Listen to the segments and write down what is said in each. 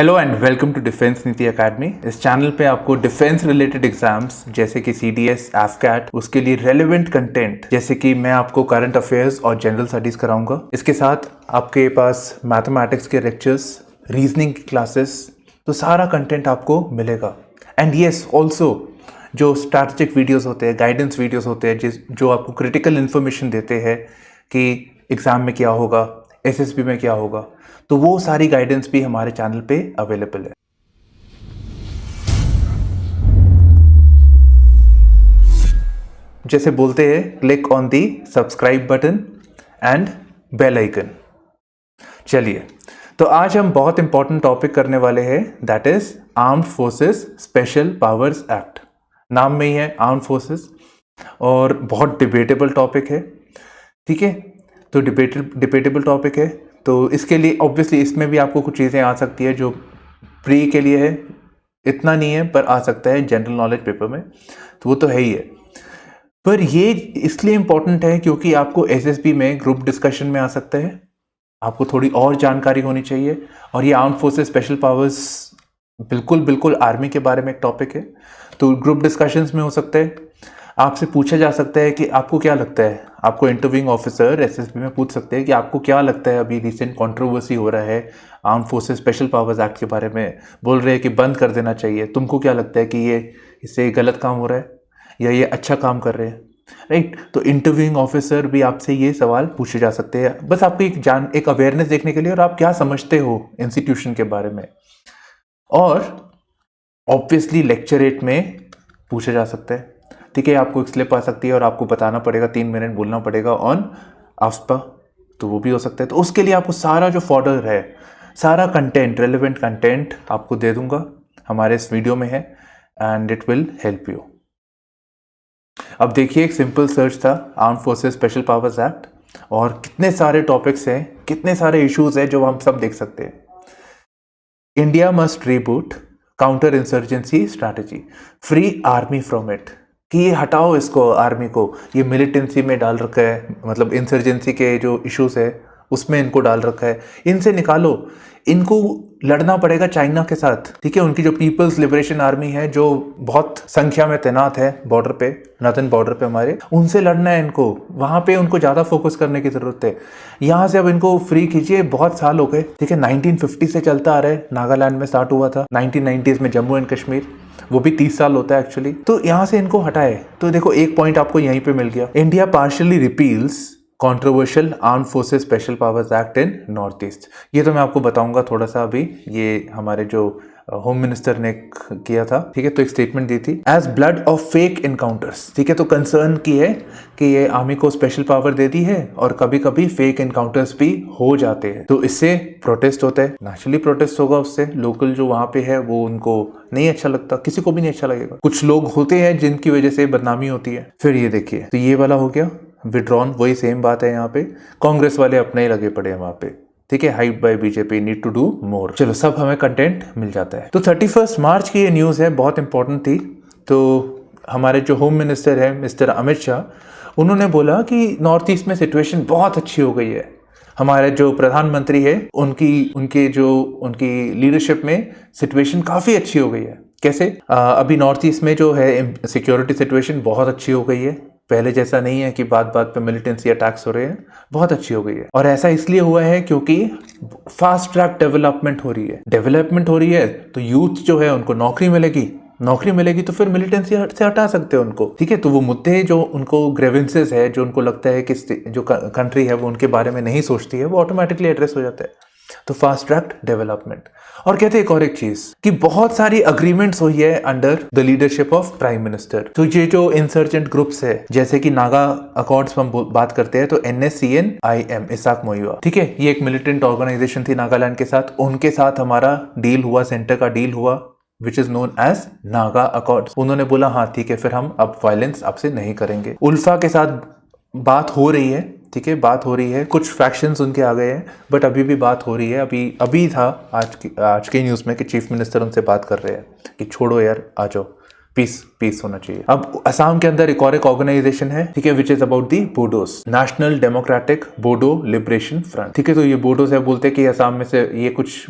Hello and welcome to defence नीति academy. इस channel पे आपको डिफेंस रिलेटेड एग्जाम्स जैसे कि सीडीएस, एफकैट, उसके लिए रेलेवेंट कंटेंट जैसे कि मैं आपको करंट अफेयर्स और जनरल स्टडीज कराऊंगा। इसके साथ आपके पास मैथमेटिक्स के लेक्चर्स, रीजनिंग की क्लासेस, तो सारा कंटेंट आपको मिलेगा। एंड येस ऑल्सो जो स्ट्रैटेजिक वीडियोस होते हैं, गाइडेंस वीडियोस होते हैं जो आपको क्रिटिकल इन्फॉर्मेशन देते हैं कि एग्ज़ाम में क्या होगा, एसएसबी में क्या होगा, तो वो सारी गाइडेंस भी हमारे चैनल पे अवेलेबल है। जैसे बोलते हैं, click on the subscribe button and bell icon. चलिए, तो आज हम बहुत इंपॉर्टेंट टॉपिक करने वाले हैं, that is armed forces special powers act. नाम में ही है आर्म्ड फोर्सेस और बहुत डिबेटेबल टॉपिक है। ठीक है, तो डिबेटेबल टॉपिक है, तो इसके लिए ऑब्वियसली इसमें भी आपको कुछ चीज़ें आ सकती है जो प्री के लिए है, इतना नहीं है पर आ सकता है जनरल नॉलेज पेपर में, तो वो तो है ही है। पर ये इसलिए इम्पोर्टेंट है क्योंकि आपको एसएसबी में ग्रुप डिस्कशन में आ सकता है, आपको थोड़ी और जानकारी होनी चाहिए। और ये आर्म्ड फोर्सेस स्पेशल पावर्स बिल्कुल आर्मी के बारे में एक टॉपिक है, तो ग्रुप डिस्कशंस में हो सकता है। आपसे पूछा जा सकता है कि आपको क्या लगता है, आपको इंटरव्यूइंग ऑफिसर एसएसबी में पूछ सकते हैं कि आपको क्या लगता है, अभी रिसेंट कंट्रोवर्सी हो रहा है arm forces special powers act के बारे में, बोल रहे हैं कि बंद कर देना चाहिए, तुमको क्या लगता है कि ये इससे गलत काम हो रहा है या ये अच्छा काम कर रहे हैं, राइट। तो इंटरव्यूइंग ऑफिसर भी आपसे ये सवाल पूछे जा सकते हैं, बस आपको एक अवेयरनेस देखने के लिए, और आप क्या समझते हो इंस्टीट्यूशन के बारे में। और ऑब्वियसली लेक्चरेट में पूछा जा सकता है, ठीक है, आपको एक स्लिप आ सकती है और आपको बताना पड़ेगा, 3 मिनट बोलना पड़ेगा ऑन आफ्सपा, तो वो भी हो सकता है। तो उसके लिए आपको सारा जो फॉर्डर है, सारा कंटेंट, रेलेवेंट कंटेंट आपको दे दूंगा, हमारे इस वीडियो में है, and it will help you. अब देखिए, एक सिंपल सर्च था arm forces special powers act, और कितने सारे टॉपिक्स हैं, कितने सारे इश्यूज हैं जो हम सब देख सकते हैं। India must reboot counter insurgency strategy, free army from it, कि ये हटाओ इसको, आर्मी को, ये मिलिटेंसी में डाल रखा है, मतलब इंसर्जेंसी के जो इश्यूज है उसमें इनको डाल रखा है, इनसे निकालो। इनको लड़ना पड़ेगा चाइना के साथ, ठीक है, उनकी जो पीपल्स लिबरेशन आर्मी है जो बहुत संख्या में तैनात है बॉर्डर पे, नॉर्दर्न बॉर्डर पे हमारे, उनसे लड़ना है इनको, वहां पे उनको ज़्यादा फोकस करने की ज़रूरत है। यहाँ से अब इनको फ्री कीजिए, बहुत साल हो गए, ठीक है, 1950 से चलता आ रहा है, नागालैंड में स्टार्ट हुआ था, 1990s में जम्मू एंड कश्मीर, वो भी 30 साल होता है एक्चुअली। तो यहाँ से इनको हटाए, तो देखो एक पॉइंट आपको यहीं पे मिल गया, India partially repeals controversial arm forces special powers act in north east. ये तो मैं आपको बताऊंगा थोड़ा सा अभी, ये हमारे जो होम मिनिस्टर ने किया था, ठीक है, तो एक स्टेटमेंट दी थी, as blood of fake encounters, ठीक है, तो कंसर्न की है कि ये आर्मी को स्पेशल पावर दे दी है और कभी कभी फेक इनकाउंटर्स भी हो जाते हैं, तो इससे प्रोटेस्ट होता है, नेचुरली प्रोटेस्ट होगा, उससे लोकल जो वहां पे है वो उनको नहीं अच्छा लगता, किसी को भी नहीं अच्छा लगेगा, कुछ लोग होते हैं जिनकी वजह से बदनामी होती है। फिर ये देखिए, तो ये वाला हो गया विड्रॉन, वही सेम बात है यहाँ पे, कांग्रेस वाले अपने ही लगे पड़े हैं वहां पे, ठीक है, hype by BJP, need to do more. चलो, सब हमें कंटेंट मिल जाता है। तो 31 मार्च की ये न्यूज़ है, बहुत इंपॉर्टेंट थी। तो हमारे जो होम मिनिस्टर है मिस्टर अमित शाह, उन्होंने बोला कि नॉर्थ ईस्ट में सिचुएशन बहुत अच्छी हो गई है, हमारे जो प्रधानमंत्री है उनकी लीडरशिप में सिचुएशन काफ़ी अच्छी हो गई है। कैसे? अभी नॉर्थ ईस्ट में जो है सिक्योरिटी सिचुएशन बहुत अच्छी हो गई है, पहले जैसा नहीं है कि बात बात पे मिलिटेंसी अटैक्स हो रहे हैं, बहुत अच्छी हो गई है। और ऐसा इसलिए हुआ है क्योंकि फास्ट ट्रैक डेवलपमेंट हो रही है, तो यूथ जो है उनको नौकरी मिलेगी तो फिर मिलिटेंसी से हटा सकते हैं उनको, ठीक है। तो वो मुद्दे जो उनको ग्रेवेंसेस है, जो उनको लगता है कि जो कंट्री है वो उनके बारे में नहीं सोचती है, वो ऑटोमेटिकली एड्रेस हो जाता है, तो फास्ट ट्रैक डेवलपमेंट। और कहते हैं एक और एक चीज कि बहुत सारी अग्रीमेंट्स हुई है under the leadership of prime minister. तो ये जो इंसर्जेंट ग्रुप्स है, जैसे कि नागा अकॉर्ड्स हम बात करते हैं, तो NSCN-IM इसाक मोयुआ, ठीक है, ये एक मिलिटेंट ऑर्गेनाइजेशन थी नागालैंड के साथ, उनके साथ हमारा डील हुआ, सेंटर का डील हुआ, which is known as Naga accords. उन्होंने बोला हाँ ठीक है, फिर हम अब वायलेंस आपसे नहीं करेंगे। उल्फा के साथ बात हो रही है, ठीक है, बात हो रही है, कुछ फैक्शंस उनके आ गए हैं, बट अभी भी बात हो रही है। अभी था आज के न्यूज़ में कि चीफ मिनिस्टर उनसे बात कर रहे हैं कि छोड़ो यार, आ जाओ, पीस होना चाहिए। अब असम के अंदर एक और ऑर्गेनाइजेशन है, ठीक है, which is about the Bodos, national democratic Bodo liberation front. ठीक है, तो ये बोडोस है, बोलते हैं कि असम में से ये कुछ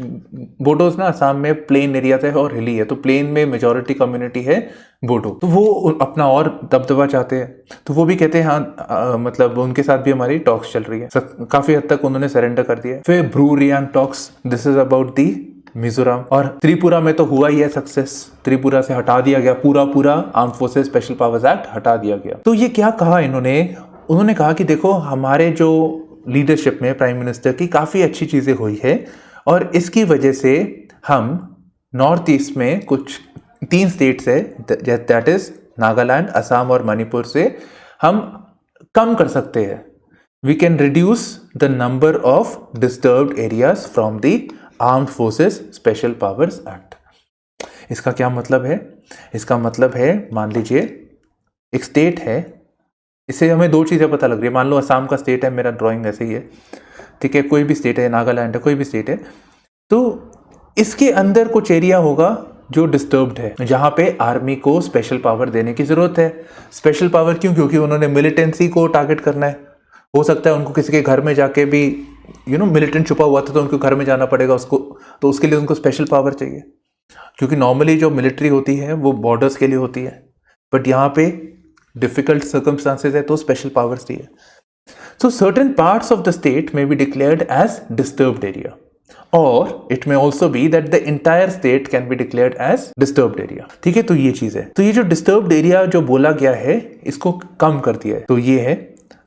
बोडोस ना असम में प्लेन एरिया है और हिली है, तो प्लेन में मेजोरिटी कम्युनिटी है बोडो, तो वो अपना और दबदबा चाहते हैं, तो वो भी कहते हैं हाँ मतलब उनके साथ भी हमारी टॉक्स चल रही है। काफी हद तक उन्होंने सरेंडर कर दिया। फिर Bru Reang talks, this is about the Mizoram. और त्रिपुरा में तो हुआ ही है सक्सेस, त्रिपुरा से हटा दिया गया पूरा arm forces special powers act हटा दिया गया। तो ये क्या कहा उन्होंने कहा कि देखो हमारे जो लीडरशिप में प्राइम मिनिस्टर की काफी अच्छी चीजें हुई है और इसकी वजह से हम नॉर्थ ईस्ट में कुछ 3 स्टेट्स है, दैट इज नागालैंड, असम और मणिपुर से हम कम कर सकते हैं। We can reduce the number of disturbed areas from the armed forces special powers act. इसका क्या मतलब है? इसका मतलब है, मान लीजिए एक स्टेट है, इससे हमें 2 चीज़ें पता लग रही है। मान लो असम का स्टेट है, मेरा ड्राइंग ऐसे ही है, ठीक है, कोई भी स्टेट है, नागालैंड है, कोई भी स्टेट है, तो इसके अंदर कुछ एरिया होगा जो डिस्टर्ब्ड है, जहां पे आर्मी को स्पेशल पावर देने की जरूरत है। स्पेशल पावर क्यों? क्योंकि उन्होंने मिलिटेंसी को टारगेट करना है। हो सकता है उनको किसी के घर में जाके भी मिलिटेंट छुपा हुआ था तो उनको घर में जाना पड़ेगा उसको, तो उसके लिए उनको स्पेशल पावर चाहिए, क्योंकि नॉर्मली जो मिलिट्री होती है वो बॉर्डर्स के लिए होती है, बट यहाँ पे डिफिकल्ट सर्कमस्टांसेस है तो स्पेशल पावर्स चाहिए। So certain parts of the state may be declared as disturbed area, और it may also be that the entire state can be declared as disturbed area. ठीक है, तो ये चीज है। तो ये जो डिस्टर्ब्ड एरिया जो बोला गया है इसको कम कर दिया है, तो ये है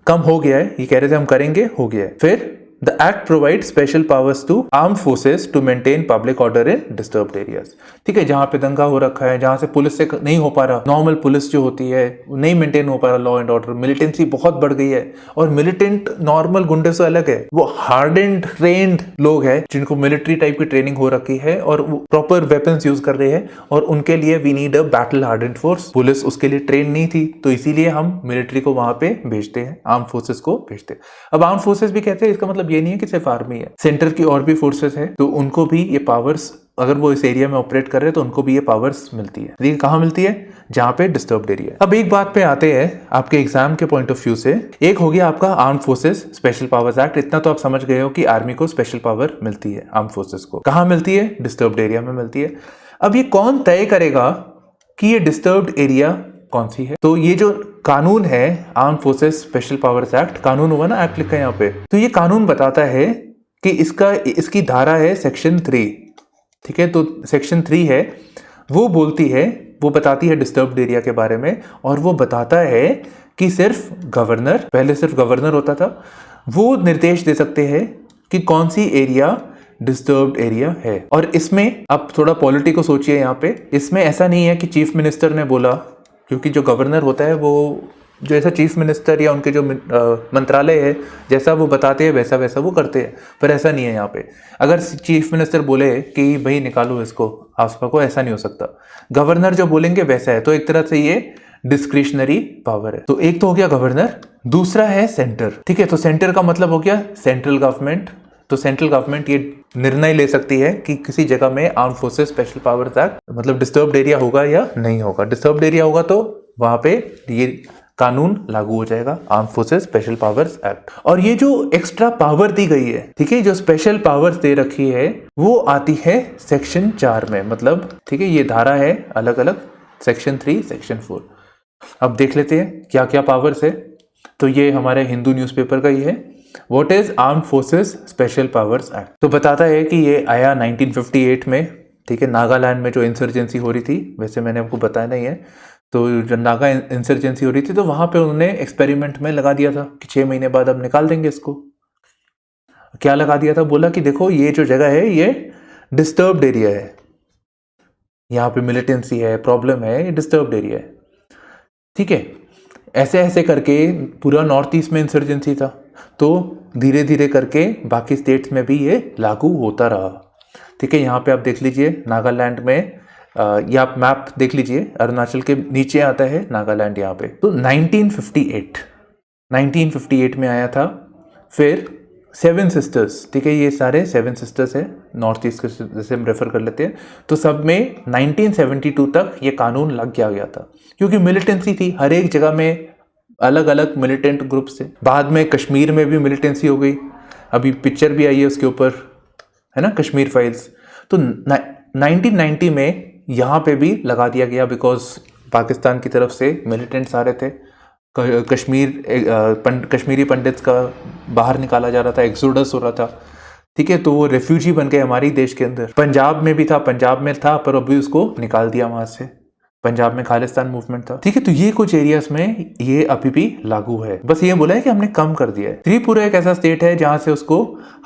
कम हो गया है, ये कह रहे थे हम करेंगे, हो गया है। फिर the act provide special powers to arm forces to maintain public order in disturbed areas. ठीक है, जहां पे दंगा हो रखा है, जहां से पुलिस से नहीं हो पा रहा, नॉर्मल पुलिस जो होती है नहीं मेंटेन हो पा रहा लॉ एंड ऑर्डर, मिलिटेंसी बहुत बढ़ गई है, और मिलिटेंट नॉर्मल गुंडे से अलग है, वो हार्डेंड ट्रेन्ड लोग हैं जिनको मिलिट्री टाइप की ट्रेनिंग हो रखी है और वो प्रॉपर वेपन्स यूज कर रहे हैं, और उनके लिए we need a battle hardened force. Police उसके लिए ट्रेन नहीं थी, तो इसीलिए हम मिलिट्री को वहां पे भेजते हैं, आर्म फोर्सेस को भेजते हैं। अब आर्म फोर्सेस भी कहते हैं, इसका मतलब ये नहीं है कि सिर्फ आर्मी है, सेंटर की और भी फोर्सेस है, तो उनको भी ये पावर्स, अगर वो इस एरिया में ऑपरेट कर रहे हैं तो उनको भी ये पावर्स मिलती है। देखिए कहां मिलती है? जहां पे डिस्टर्ब्ड एरिया। अब एक बात पे आते हैं आपके एग्जाम के पॉइंट ऑफ व्यू से। एक हो गया आपका arm forces special powers act, इतना तो आप समझ गए हो कि आर्मी को स्पेशल पावर मिलती है, आर्म फोर्सेस को कहां मिलती है? डिस्टर्ब्ड एरिया में मिलती है। अब ये कौन तय करेगा कि ये डिस्टर्ब्ड एरिया कौन सी है? तो ये जो कानून है arm forces special powers act, कानून हुआ ना, एक्ट लिखा है यहाँ पे, तो ये कानून बताता है कि इसकी धारा है सेक्शन 3। ठीक है, तो सेक्शन 3 है, वो बोलती है, वो बताती है डिस्टर्ब्ड एरिया के बारे में, और वो बताता है कि सिर्फ गवर्नर, पहले सिर्फ गवर्नर होता था, वो निर्देश दे सकते हैं कि कौन सी एरिया डिस्टर्ब्ड एरिया है। और इसमें आप थोड़ा पॉलिटी को सोचिए, यहाँ पे इसमें ऐसा नहीं है कि चीफ मिनिस्टर ने बोला, क्योंकि जो गवर्नर होता है वो जो ऐसा चीफ मिनिस्टर या उनके जो मंत्रालय है जैसा वो बताते हैं वैसा वैसा वो करते हैं, पर ऐसा नहीं है यहाँ पे। अगर चीफ मिनिस्टर बोले कि भाई निकालो इसको आसपा को, ऐसा नहीं हो सकता, गवर्नर जो बोलेंगे वैसा है। तो एक तरह से ये डिस्क्रिशनरी पावर है। तो एक तो हो गया गवर्नर, दूसरा है सेंटर। ठीक है, तो सेंटर का मतलब हो गया सेंट्रल गवर्नमेंट। तो सेंट्रल गवर्नमेंट ये निर्णय ले सकती है कि किसी जगह में arm forces special powers act मतलब डिस्टर्ब्ड एरिया होगा या नहीं होगा। डिस्टर्ब्ड एरिया होगा तो वहां पे ये कानून लागू हो जाएगा, arm forces special powers act. और ये जो एक्स्ट्रा पावर दी गई है, ठीक है, जो स्पेशल पावर्स दे रखी है, वो आती है सेक्शन 4 में, मतलब ठीक है, ये धारा है अलग अलग, सेक्शन 3, सेक्शन 4। अब देख लेते हैं क्या क्या पावर्स है। तो ये हमारे हिंदू न्यूज़पेपर का ही है, what is arm forces special powers act. तो बताता है कि ये आया 1958 में, ठीक है, नागालैंड में जो इंसर्जेंसी हो रही थी, वैसे मैंने आपको बताया नहीं है, तो जब नागा इंसर्जेंसी हो रही थी तो वहां पे उन्होंने एक्सपेरिमेंट में लगा दिया था कि 6 महीने बाद अब निकाल देंगे इसको। क्या लगा दिया था? बोला कि देखो ये जो जगह है ये डिस्टर्ब्ड एरिया है, यहाँ पे मिलिटेंसी है, प्रॉब्लम है, ये डिस्टर्ब्ड एरिया है। ठीक है, ऐसे ऐसे करके पूरा नॉर्थ ईस्ट में इंसर्जेंसी था, तो धीरे धीरे करके बाकी स्टेट्स में भी ये लागू होता रहा। ठीक है, यहाँ पे आप देख लीजिए नागालैंड में, ये आप मैप देख लीजिए, अरुणाचल के नीचे आता है नागालैंड यहाँ पे। तो 1958 में आया था, फिर सेवन सिस्टर्स, ठीक है, ये सारे सेवन सिस्टर्स है नॉर्थ ईस्ट के, जैसे हम रेफर कर लेते हैं, तो सब में 1972 तक ये कानून लग गया था, क्योंकि मिलिटेंसी थी हर एक जगह में, अलग अलग मिलिटेंट ग्रुप से। बाद में कश्मीर में भी मिलिटेंसी हो गई, अभी पिक्चर भी आई है उसके ऊपर, है ना, कश्मीर फाइल्स। तो 1990 में यहाँ पे भी लगा दिया गया, बिकॉज पाकिस्तान की तरफ से मिलिटेंट्स आ रहे थे, कश्मीरी पंडित का बाहर निकाला जा रहा था, एक्सोडस हो रहा था, ठीक है, तो वो रेफ्यूजी बन गए हमारे देश के अंदर। पंजाब में भी था, पंजाब में था, पर अभी उसको निकाल दिया वहां से, पंजाब में खालिस्तान मूवमेंट था, ठीक है। तो ये कुछ एरियाज में ये अभी भी लागू है, बस ये बोला है कि हमने कम कर दिया है। त्रिपुरा एक ऐसा स्टेट है जहां से उसको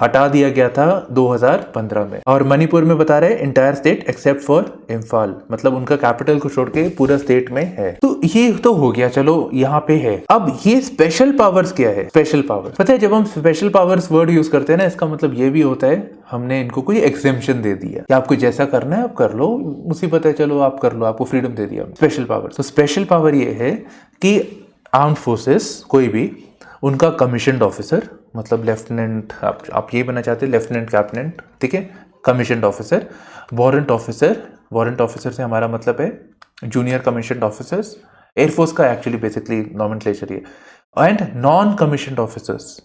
हटा दिया गया था 2015 में, और मणिपुर में बता रहे entire state except for Imphal, मतलब उनका कैपिटल को छोड़ के पूरा स्टेट में है। तो ये तो हो गया, चलो यहाँ पे है। अब ये स्पेशल पावर्स क्या है? स्पेशल पावर्स, पता है जब हम स्पेशल पावर्स वर्ड यूज करते हैं ना, इसका मतलब ये भी होता है हमने इनको कोई एग्जेम्पशन दे दिया कि आपको जैसा करना है आप कर लो, मुसीबत है चलो आप कर लो, आपको फ्रीडम दे दिया स्पेशल पावर। तो स्पेशल पावर ये है कि आर्म्ड फोर्सेस कोई भी, उनका कमीशन्ड ऑफिसर, मतलब लेफ्टिनेंट, आप ये बनना चाहते हैं लेफ्टिनेंट कैप्टन, ठीक है, commissioned officer, warrant officer, warrant officer से हमारा मतलब है जूनियर कमीशन्ड ऑफिसर्स, एयरफोर्स का एक्चुअली बेसिकली नॉमेनक्लेचर ये, and non commissioned officers,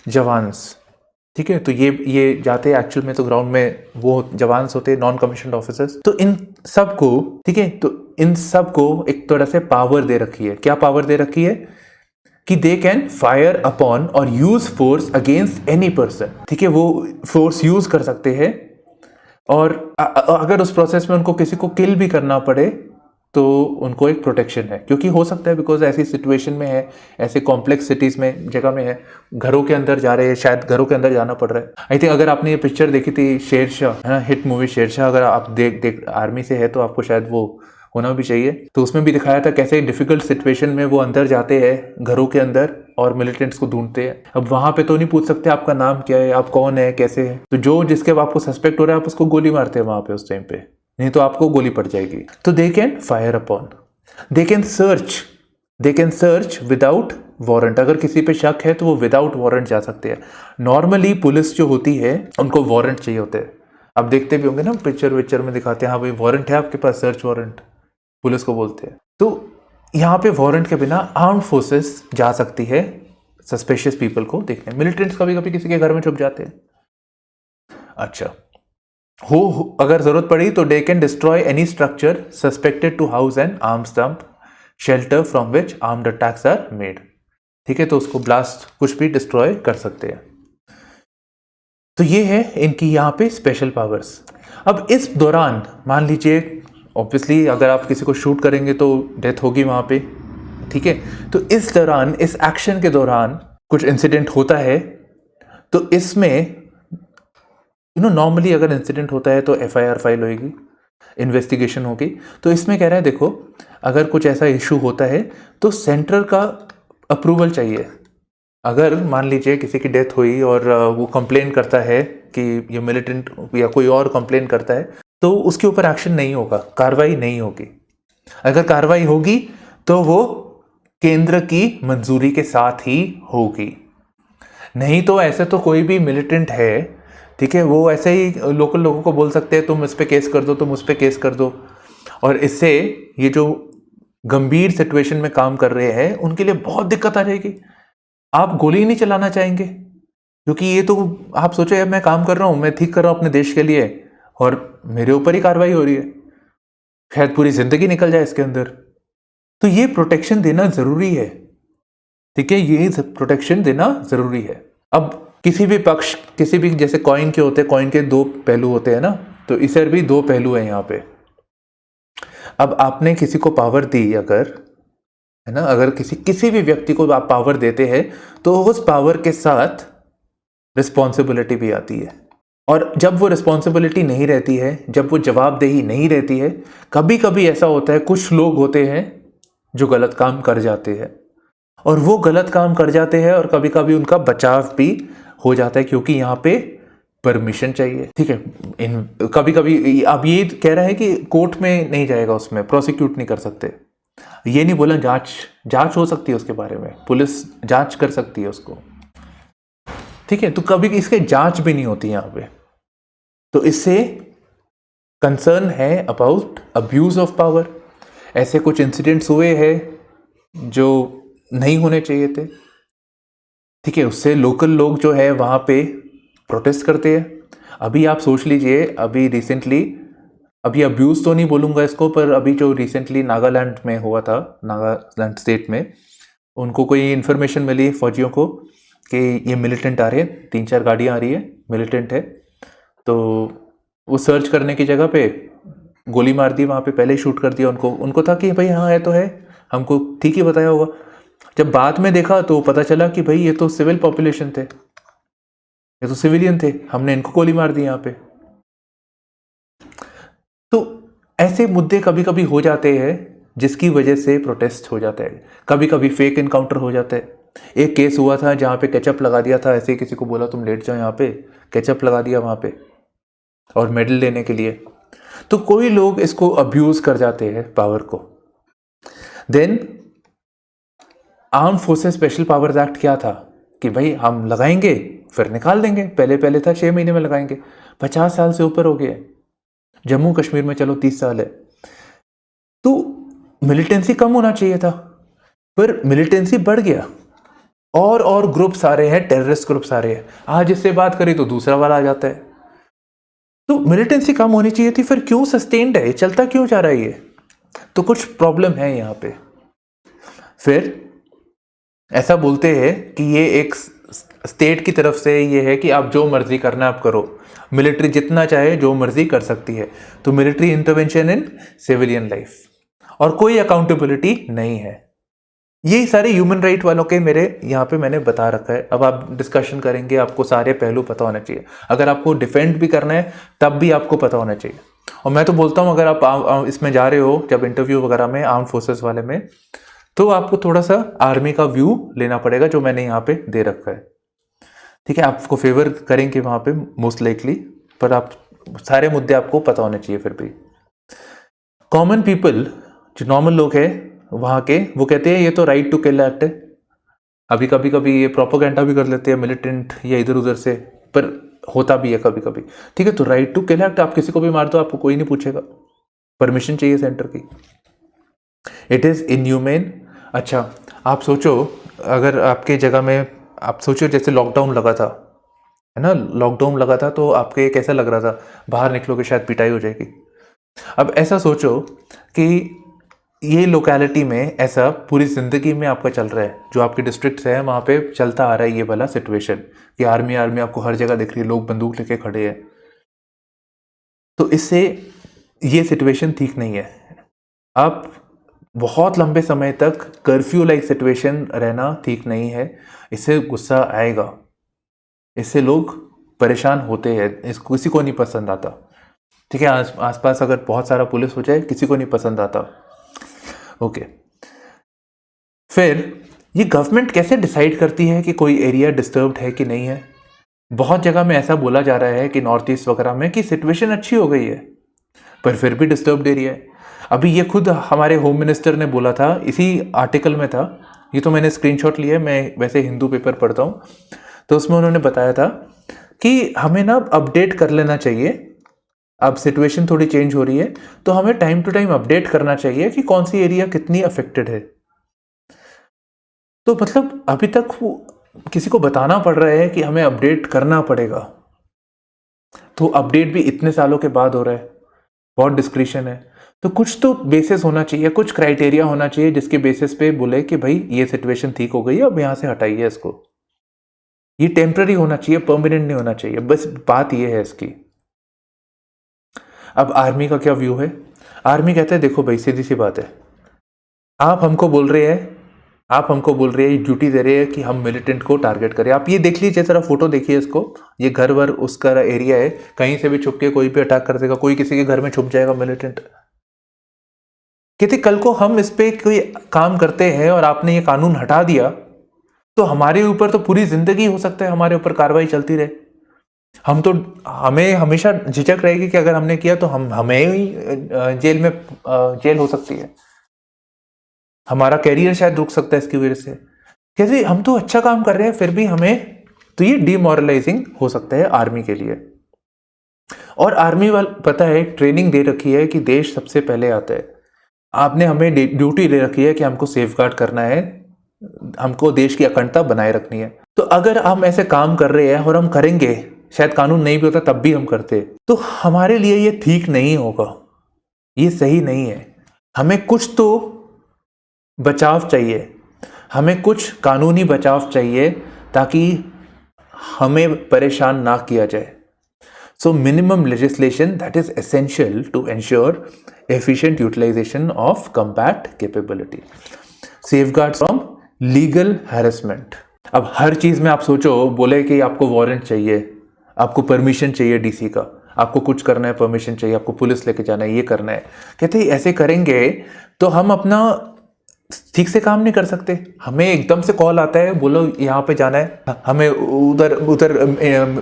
jawans, ठीक है। तो ये जाते हैं एक्चुअल में तो ग्राउंड में, वो जवान्स होते हैं नॉन कमीशन्ड ऑफिसर्स। तो इन सबको, ठीक है, तो इन सबको एक तरह से पावर दे रखी है। क्या पावर दे रखी है? कि दे कैन फायर अपॉन और use force against any person, ठीक है, वो फोर्स यूज कर सकते हैं, और अगर उस प्रोसेस में उनको किसी को किल भी करना पड़े तो उनको एक प्रोटेक्शन है, क्योंकि हो सकता है बिकॉज ऐसी सिचुएशन में है, ऐसे कॉम्प्लेक्स सिटीज में जगह में है, घरों के अंदर जा रहे हैं, शायद घरों के अंदर जाना पड़ रहा है। आई थिंक अगर आपने ये पिक्चर देखी थी शेरशाह, है ना, हिट मूवी शेरशाह, अगर आप देख आर्मी से है तो आपको शायद वो होना भी चाहिए। तो उसमें भी दिखाया था कैसे डिफिकल्ट सिचुएशन में वो अंदर जाते हैं घरों के अंदर और मिलिटेंट्स को ढूंढते हैं। अब वहां पे तो नहीं पूछ सकते आपका नाम क्या है, आप कौन है, कैसे है, तो जो जिसके आपको सस्पेक्ट हो रहा है आप उसको गोली मारते हैं वहां पे उस टाइम पे, नहीं तो आपको गोली पड़ जाएगी। तो they can fire upon, they can search without warrant, अगर किसी पे शक है तो वो विदाउट वारंट जा सकते हैं। नॉर्मली पुलिस जो होती है उनको वारंट चाहिए होते हैं, आप देखते भी होंगे ना पिक्चर विक्चर में दिखाते हैं, हाँ भाई वारंट है आपके पास, सर्च वारंट पुलिस को बोलते हैं। तो यहाँ पे वारंट के बिना आर्म्ड फोर्सेस जा सकती है सस्पिशियस पीपल को देखने। मिलिटेंट्स कभी कभी किसी के घर में छुप जाते हैं। अच्छा, हो अगर जरूरत पड़ी तो they can destroy any structure suspected to house an arms dump shelter from which armed attacks are made, ठीक है, तो उसको ब्लास्ट कुछ भी डिस्ट्रॉय कर सकते हैं। तो ये है इनकी यहाँ पे स्पेशल पावर्स। अब इस दौरान मान लीजिए ऑब्वियसली अगर आप किसी को शूट करेंगे तो डेथ होगी वहाँ पे, ठीक है, तो इस दौरान, इस एक्शन के दौरान कुछ इंसिडेंट होता है, तो इसमें नॉर्मली अगर इंसिडेंट होता है तो एफआईआर फाइल होगी, इन्वेस्टिगेशन होगी। तो इसमें कह रहा है देखो, अगर कुछ ऐसा इशू होता है तो सेंटर का अप्रूवल चाहिए। अगर मान लीजिए किसी की डेथ हुई और वो कंप्लेन करता है कि ये मिलिटेंट या कोई और कंप्लेन करता है, तो उसके ऊपर एक्शन नहीं होगा, कार्रवाई नहीं होगी। अगर कार्रवाई होगी तो वो केंद्र की मंजूरी के साथ ही होगी, नहीं तो ऐसे तो कोई भी मिलिटेंट है, ठीक है, वो ऐसे ही लोकल लोगों को बोल सकते हैं तुम इस पे केस कर दो, तुम उस पे केस कर दो, और इससे ये जो गंभीर सिचुएशन में काम कर रहे हैं उनके लिए बहुत दिक्कत आ जाएगी। आप गोली नहीं चलाना चाहेंगे, क्योंकि ये तो आप सोचो मैं काम कर रहा हूं, मैं ठीक कर रहा हूं अपने देश के लिए, और मेरे ऊपर ही कार्रवाई हो रही है, शायद पूरी जिंदगी निकल जाए इसके अंदर। तो ये प्रोटेक्शन देना जरूरी है, ठीक है, ये प्रोटेक्शन देना जरूरी है। अब किसी भी पक्ष, किसी भी, जैसे कॉइन के होते हैं, कॉइन के दो पहलू होते हैं ना, तो इस भी दो पहलू है यहाँ पे। अब आपने किसी को पावर दी, अगर, है ना, अगर किसी भी व्यक्ति को आप पावर देते हैं तो उस पावर के साथ रिस्पॉन्सिबिलिटी भी आती है, और जब वो रिस्पॉन्सिबिलिटी नहीं रहती है, जब वो जवाबदेही नहीं रहती है, कभी कभी ऐसा होता है कुछ लोग होते हैं जो गलत काम कर जाते हैं, और वो गलत काम कर जाते हैं और कभी कभी उनका बचाव भी हो जाता है, क्योंकि यहाँ पे परमिशन चाहिए, ठीक है। कभी कभी अब ये कह रहा है कि कोर्ट में नहीं जाएगा, उसमें प्रोसिक्यूट नहीं कर सकते, ये नहीं बोला, जांच हो सकती है उसके बारे में, पुलिस जांच कर सकती है उसको। ठीक है, तो कभी इसके जांच भी नहीं होती यहाँ पे। तो इससे कंसर्न है अबाउट अब्यूज ऑफ पावर। ऐसे कुछ इंसिडेंट्स हुए हैं जो नहीं होने चाहिए थे। ठीक है, उससे लोकल लोग जो है वहाँ पे प्रोटेस्ट करते हैं। अभी आप सोच लीजिए, अभी रिसेंटली, अभी अब्यूज़ तो नहीं बोलूँगा इसको, पर अभी जो रिसेंटली नागालैंड में हुआ था, नागालैंड स्टेट में, उनको कोई इन्फॉर्मेशन मिली फौजियों को कि ये मिलिटेंट आ रहे हैं, 3-4 गाड़ियाँ आ रही है, मिलिटेंट है। तो वो सर्च करने की जगह पे गोली मार दी, वहाँ पे पहले ही शूट कर दिया उनको था कि भाई हाँ है तो है, हमको ठीक ही बताया होगा। जब बाद में देखा तो पता चला कि भाई ये तो सिविल पॉपुलेशन थे, ये तो सिविलियन थे, हमने इनको गोली मार दी यहाँ पे। तो ऐसे मुद्दे कभी कभी हो जाते हैं जिसकी वजह से प्रोटेस्ट हो जाता है। कभी कभी फेक इनकाउंटर हो जाता है। एक केस हुआ था जहाँ पे केचप लगा दिया था, ऐसे ही किसी को बोला तुम लेट जाओ यहाँ पे, केचप लगा दिया वहाँ पे और मेडल लेने के लिए। तो कोई लोग इसको अब्यूज कर जाते हैं पावर को। Then arm forces special powers act क्या था कि भाई हम लगाएंगे फिर निकाल देंगे। पहले पहले था 6 महीने में लगाएंगे, 50 साल से ऊपर हो गया। जम्मू कश्मीर में चलो 30 साल है। तो मिलिटेंसी कम होना चाहिए था, पर मिलिटेंसी बढ़ गया और ग्रुप्स आ रहे हैं, टेररिस्ट ग्रुप्स आ रहे हैं। आज इससे बात करें तो दूसरा वाला आ जाता है। तो मिलिटेंसी कम होनी चाहिए थी, फिर क्यों सस्टेन्ड है, चलता क्यों जा रहा है ये? तो कुछ प्रॉब्लम है यहाँ पे। फिर ऐसा बोलते हैं कि ये एक स्टेट की तरफ से ये है कि आप जो मर्जी करना आप करो, मिलिट्री जितना चाहे जो मर्जी कर सकती है। तो मिलिट्री इंटरवेंशन इन सिविलियन लाइफ, और कोई अकाउंटेबिलिटी नहीं है। ये सारे ह्यूमन राइट वालों के मेरे यहाँ पे मैंने बता रखा है। अब आप डिस्कशन करेंगे, आपको सारे पहलू पता होना चाहिए। अगर आपको डिफेंड भी करना है तब भी आपको पता होना चाहिए। और मैं तो बोलता हूँ अगर आप इसमें जा रहे हो, जब इंटरव्यू वगैरह में आर्म फोर्सेस वाले में, तो आपको थोड़ा सा आर्मी का व्यू लेना पड़ेगा जो मैंने यहाँ पे दे रखा है। ठीक है, आपको फेवर करेंगे वहाँ पे मोस्ट लाइकली, पर आप सारे मुद्दे आपको पता होने चाहिए। फिर भी कॉमन पीपल, जो नॉर्मल लोग हैं वहाँ के, वो कहते हैं ये तो राइट टू किल एक्ट है। अभी कभी कभी ये प्रोपोगेंडा भी कर लेते हैं मिलिटेंट या इधर उधर से, पर होता भी है कभी कभी। ठीक है, तो राइट टू किल एक्ट, आप किसी को भी मार दो, आपको कोई नहीं पूछेगा, परमिशन चाहिए सेंटर की। It is inhumane. अच्छा, आप सोचो, अगर आपके जगह में आप सोचो जैसे लॉकडाउन लगा था, है ना, लॉकडाउन लगा था तो आपके कैसा लग रहा था, बाहर निकलोगे शायद पिटाई हो जाएगी। अब ऐसा सोचो कि ये लोकेलिटी में ऐसा पूरी ज़िंदगी में आपका चल रहा है, जो आपके डिस्ट्रिक्ट है वहाँ पे चलता आ रहा है ये वाला सिचुएशन कि आर्मी आपको हर जगह दिख रही है, लोग बंदूक लेके खड़े हैं। तो इससे ये सिचुएशन ठीक नहीं है। आप बहुत लंबे समय तक कर्फ्यू लाइक सिचुएशन रहना ठीक नहीं है। इससे गुस्सा आएगा, इससे लोग परेशान होते हैं, इसको किसी को नहीं पसंद आता। ठीक है, आसपास अगर बहुत सारा पुलिस हो जाए किसी को नहीं पसंद आता। ओके, फिर ये गवर्नमेंट कैसे डिसाइड करती है कि कोई एरिया डिस्टर्ब्ड है कि नहीं है? बहुत जगह में ऐसा बोला जा रहा है कि नॉर्थ ईस्ट वगैरह में कि सिचुएशन अच्छी हो गई है, पर फिर भी डिस्टर्ब्ड एरिया है। अभी ये खुद हमारे होम मिनिस्टर ने बोला था, इसी आर्टिकल में था, ये तो मैंने स्क्रीनशॉट लिया है, मैं वैसे हिंदू पेपर पढ़ता हूँ, तो उसमें उन्होंने बताया था कि हमें ना अपडेट कर लेना चाहिए। अब सिचुएशन थोड़ी चेंज हो रही है तो हमें टाइम टू टाइम अपडेट करना चाहिए कि कौन सी एरिया कितनी अफेक्टेड है। तो मतलब अभी तक वो किसी को बताना पड़ रहा है कि हमें अपडेट करना पड़ेगा, तो अपडेट भी इतने सालों के बाद हो रहा है, बहुत डिस्क्रिशन है। तो कुछ तो बेसिस होना चाहिए, कुछ क्राइटेरिया होना चाहिए जिसके बेसिस पे बोले कि भाई ये सिचुएशन ठीक हो गई है, अब यहाँ से हटाइए इसको। ये टेम्पररी होना चाहिए, परमानेंट नहीं होना चाहिए, बस बात ये है इसकी। अब आर्मी का क्या व्यू है? आर्मी कहते हैं देखो भाई सीधी सी बात है, आप हमको बोल रहे हैं, ड्यूटी दे रहे हैं कि हम मिलिटेंट को टारगेट करें। आप ये देख लीजिए जरा, फोटो देखिए इसको, ये घर वर उसका एरिया है, कहीं से भी छुप के कोई भी अटैक कर देगा, कोई किसी के घर में छुप जाएगा मिलिटेंट। कहते कल को हम इस पे कोई काम करते हैं और आपने ये कानून हटा दिया तो हमारे ऊपर तो पूरी जिंदगी हो सकता है हमारे ऊपर कार्रवाई चलती रहे। हमें हमेशा झिझक रहेगी कि अगर हमने किया तो हमें ही जेल हो सकती है, हमारा कैरियर शायद रुक सकता है इसकी वजह से। कैसे हम तो अच्छा काम कर रहे हैं फिर भी हमें तो ये डिमोरलाइजिंग हो सकता है आर्मी के लिए। और आर्मी वाल पता है ट्रेनिंग दे रखी है कि देश सबसे पहले आता है। आपने हमें ड्यूटी दे रखी है कि हमको सेफगार्ड करना है, हमको देश की अखंडता बनाए रखनी है। तो अगर हम ऐसे काम कर रहे हैं और हम करेंगे, शायद कानून नहीं भी होता तब भी हम करते, तो हमारे लिए ये ठीक नहीं होगा, ये सही नहीं है। हमें कुछ तो बचाव चाहिए, हमें कुछ कानूनी बचाव चाहिए ताकि हमें परेशान ना किया जाए। So minimum legislation that is essential to ensure efficient utilization of combat capability. Safeguards from legal harassment. अब हर चीज में आप सोचो, बोले कि आपको वारंट चाहिए, आपको परमिशन चाहिए डीसी का, आपको कुछ करना है परमिशन चाहिए, आपको पुलिस लेके जाना है, ये करना है। कहते हैं ऐसे करेंगे तो हम अपना ठीक से काम नहीं कर सकते। हमें एकदम से कॉल आता है, बोलो यहाँ पे जाना है, हमें उधर उधर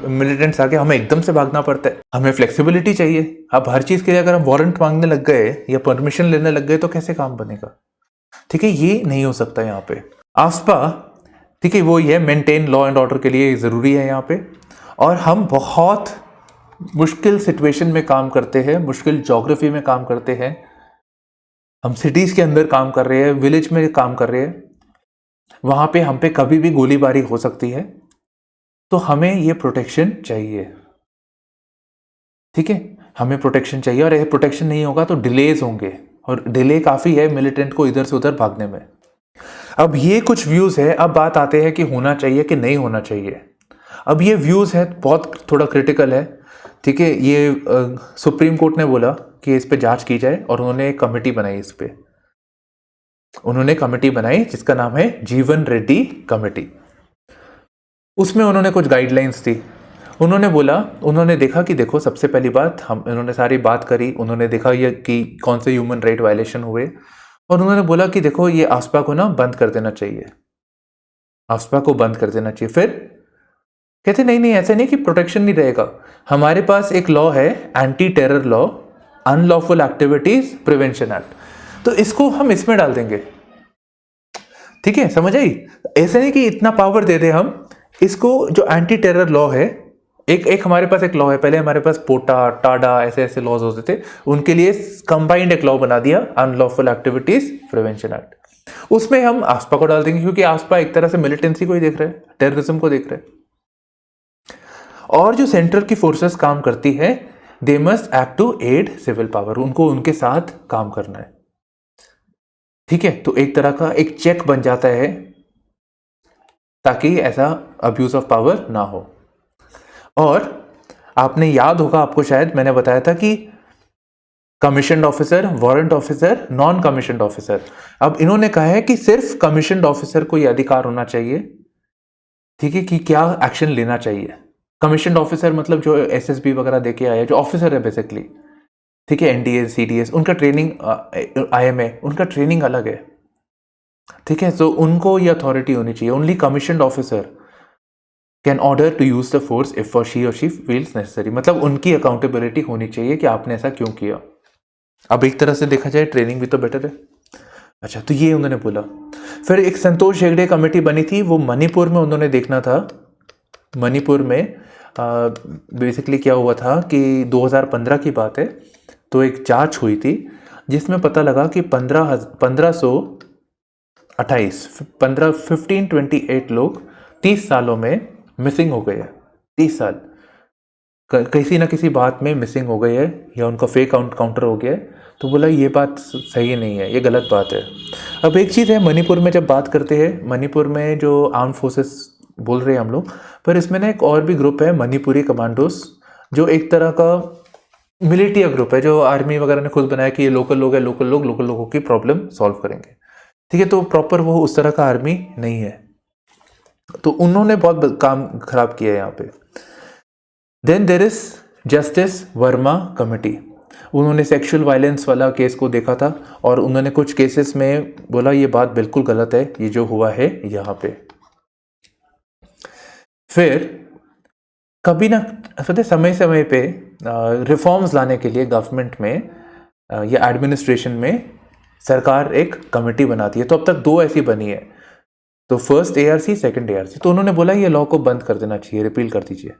मिलिटेंट्स आके हमें एकदम से भागना पड़ता है। हमें फ्लेक्सिबिलिटी चाहिए। अब हर चीज के लिए अगर हम वारंट मांगने लग गए या परमिशन लेने लग गए तो कैसे काम बनेगा? ठीक है, ये नहीं हो सकता यहाँ पे। आसपा ठीक है, वो ये मेंटेन लॉ एंड ऑर्डर के लिए जरूरी है यहाँ पे। और हम बहुत मुश्किल सिचुएशन में काम करते हैं, मुश्किल ज्योग्राफी में काम करते हैं, हम सिटीज के अंदर काम कर रहे हैं, विलेज में काम कर रहे हैं, वहां पे हम पे कभी भी गोलीबारी हो सकती है। तो हमें ये प्रोटेक्शन चाहिए। ठीक है, हमें प्रोटेक्शन चाहिए, और ये प्रोटेक्शन नहीं होगा तो डिलेज होंगे, और डिले काफी है मिलिटेंट को इधर से उधर भागने में। अब ये कुछ व्यूज है। अब बात आते हैं कि होना चाहिए कि नहीं होना चाहिए। अब ये व्यूज है बहुत थोड़ा क्रिटिकल है। ठीक है, ये सुप्रीम कोर्ट ने बोला कि इस पे जांच की जाए, और उन्होंने एक कमेटी बनाई। इस पे उन्होंने कमेटी बनाई जिसका नाम है जीवन रेड्डी कमेटी। उसमें उन्होंने कुछ गाइडलाइंस दी। उन्होंने बोला, उन्होंने देखा कि देखो, सबसे पहली बात उन्होंने सारी बात करी, उन्होंने देखा ये कि कौन से ह्यूमन राइट वायलेशन हुए, और उन्होंने बोला कि देखो ये आसपा को ना बंद कर देना चाहिए, आसपा को बंद कर देना चाहिए। फिर कहते नहीं नहीं, ऐसे नहीं कि प्रोटेक्शन नहीं रहेगा। हमारे पास एक लॉ है, anti terror law, unlawful activities prevention act, तो इसको हम इसमें डाल देंगे। ठीक है, समझ आई? ऐसे नहीं कि इतना पावर दे दे हम इसको। जो एंटी टेरर लॉ है, एक हमारे पास एक लॉ है, पहले हमारे पास पोटा टाडा ऐसे ऐसे लॉज होते थे, उनके लिए कंबाइंड एक लॉ बना दिया, अनलॉफुल एक्टिविटीज प्रिवेंशन एक्ट। उसमें हम आसपा को डाल देंगे, क्योंकि आसपा एक तरह से मिलिटेंसी को ही देख रहे हैं, टेररिज्म को देख रहे हैं। और जो सेंटर की फोर्सेस काम करती है, they must act to aid civil power, उनको उनके साथ काम करना है। ठीक है, तो एक तरह का एक चेक बन जाता है ताकि ऐसा अब्यूज ऑफ पावर ना हो। और आपने याद होगा, आपको शायद मैंने बताया था कि commissioned officer, warrant officer, non commissioned officer. अब इन्होंने कहा है कि सिर्फ कमीशन्ड ऑफिसर को यह अधिकार होना चाहिए, ठीक है, कि क्या एक्शन लेना चाहिए। कमीशन्ड ऑफिसर मतलब जो एसएसबी वगैरह देके आए, जो ऑफिसर है बेसिकली, ठीक है, एनडीए सीडीएस, उनका ट्रेनिंग, आईएमए, उनका ट्रेनिंग अलग है। ठीक है, तो उनको ये अथॉरिटी होनी चाहिए। Only commissioned officer can order to use the force if she or she feels necessary, मतलब उनकी अकाउंटेबिलिटी होनी चाहिए कि आपने ऐसा क्यों किया। अब एक तरह से देखा जाए ट्रेनिंग भी तो बेटर है। अच्छा, तो ये उन्होंने बोला। फिर एक संतोष हेगड़े कमेटी बनी थी, वो मणिपुर में उन्होंने देखना था। मणिपुर में बेसिकली क्या हुआ था कि 2015 की बात है, तो एक जांच हुई थी जिसमें पता लगा कि 1528 लोग 30 सालों में मिसिंग हो गए हैं। 30 साल किसी ना किसी बात में मिसिंग हो गए हैं, या उनका फेक काउंटर हो गया है। तो बोला ये बात सही नहीं है, ये गलत बात है। अब एक चीज़ है, मणिपुर में जब बात करते हैं, मणिपुर में जो आर्म फोर्सेस बोल रहे हैं हम लोग, पर इसमें ना एक और भी ग्रुप है, मणिपुरी कमांडोस, जो एक तरह का मिलिटिया ग्रुप है, जो आर्मी वगैरह ने खुद बनाया कि ये लोकल लोग है, लोकल लोगों की प्रॉब्लम सॉल्व करेंगे। ठीक है, तो प्रॉपर वो उस तरह का आर्मी नहीं है। तो उन्होंने बहुत काम खराब किया है यहाँ पे। Then there is justice Verma committee. उन्होंने सेक्सुअल वायलेंस वाला केस को देखा था, और उन्होंने कुछ केसेस में बोला ये बात बिल्कुल गलत है, ये जो हुआ है यहाँ पे। फिर कभी ना समय समय पे रिफॉर्म्स लाने के लिए गवर्नमेंट में या एडमिनिस्ट्रेशन में सरकार एक कमेटी बनाती है। तो अब तक 2 ऐसी बनी है, तो फर्स्ट ARC, सेकंड ARC। तो उन्होंने बोला ये लॉ को बंद कर देना चाहिए, रिपील कर दीजिए।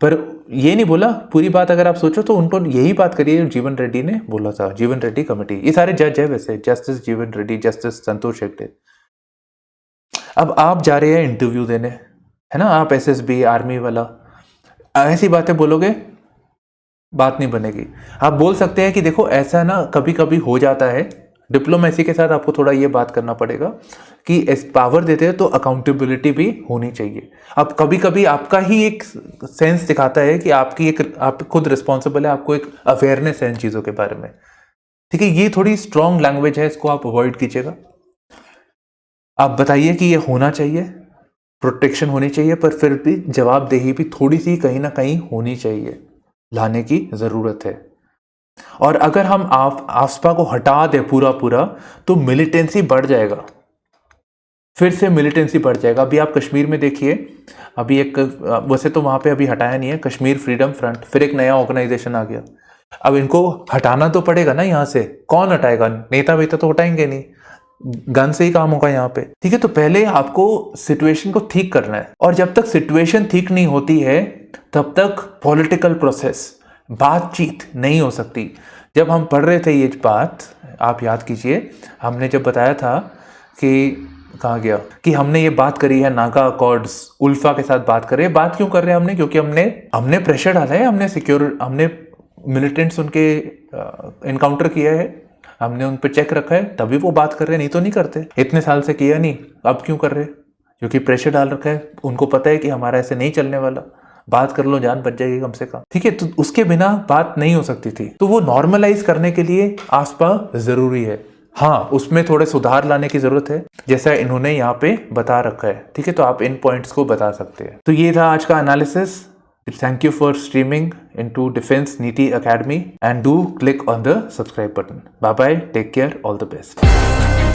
पर ये नहीं बोला पूरी बात। अगर आप सोचो तो उनको यही बात करिए जीवन रेड्डी ने बोला था, जीवन रेड्डी कमेटी। ये सारे जज है वैसे, जस्टिस जीवन रेड्डी, जस्टिस संतोष हेगड़े। अब आप जा रहे हैं इंटरव्यू देने, है ना, आप SSB आर्मी वाला, ऐसी बातें बोलोगे बात नहीं बनेगी। आप बोल सकते हैं कि देखो ऐसा ना कभी कभी हो जाता है, डिप्लोमेसी के साथ आपको थोड़ा ये बात करना पड़ेगा कि इस पावर देते हैं तो अकाउंटेबिलिटी भी होनी चाहिए। अब कभी कभी आपका ही एक सेंस दिखाता है कि आप खुद रिस्पॉन्सिबल है, आपको एक अवेयरनेस है इन चीज़ों के बारे में, ठीक है। ये थोड़ी स्ट्रॉन्ग लैंग्वेज है, इसको आप अवॉइड कीजिएगा। आप बताइए कि ये होना चाहिए, प्रोटेक्शन होनी चाहिए, पर फिर भी जवाबदेही भी थोड़ी सी कहीं ना कहीं होनी चाहिए, लाने की ज़रूरत है। और अगर हम आफ्सपा को हटा दें पूरा तो मिलिटेंसी बढ़ जाएगा, फिर से मिलिटेंसी बढ़ जाएगा। अभी आप कश्मीर में देखिए, अभी एक वैसे तो वहाँ पे अभी हटाया नहीं है, कश्मीर फ्रीडम फ्रंट, फिर एक नया ऑर्गेनाइजेशन आ गया। अब इनको हटाना तो पड़ेगा ना यहाँ से, कौन हटाएगा? नेता वेता तो हटाएंगे नहीं, गन से ही काम होगा यहाँ पे, ठीक है। तो पहले आपको सिचुएशन को ठीक करना है, और जब तक सिचुएशन ठीक नहीं होती है तब तक पॉलिटिकल प्रोसेस, बातचीत नहीं हो सकती। जब हम पढ़ रहे थे ये बात, आप याद कीजिए, हमने जब बताया था कि कहा गया कि हमने ये बात करी है नागा अकॉर्ड्स, उल्फा के साथ बात कर रहे हैं। बात क्यों कर रहे हैं हमने? क्योंकि हमने प्रेशर डाला है, हमने मिलिटेंट्स उनके इनकाउंटर किया है, हमने उन पर चेक रखा है, तभी वो बात कर रहे हैं, नहीं तो नहीं करते। इतने साल से किया नहीं, अब क्यों कर रहे? क्योंकि प्रेशर डाल रखा है, उनको पता है कि हमारा ऐसे नहीं चलने वाला, बात कर लो जान बच जाएगी कम से कम, ठीक है। तो उसके बिना बात नहीं हो सकती थी। तो वो नॉर्मलाइज करने के लिए आफ्सपा जरूरी है। हाँ, उसमें थोड़े सुधार लाने की जरूरत है, जैसा इन्होंने यहाँ पे बता रखा है, ठीक है। तो आप इन पॉइंट्स को बता सकते हैं। तो ये था आज का analysis. Thank you for streaming into Defense Niti Academy, and do click on the subscribe button. Bye bye, take care, all the best.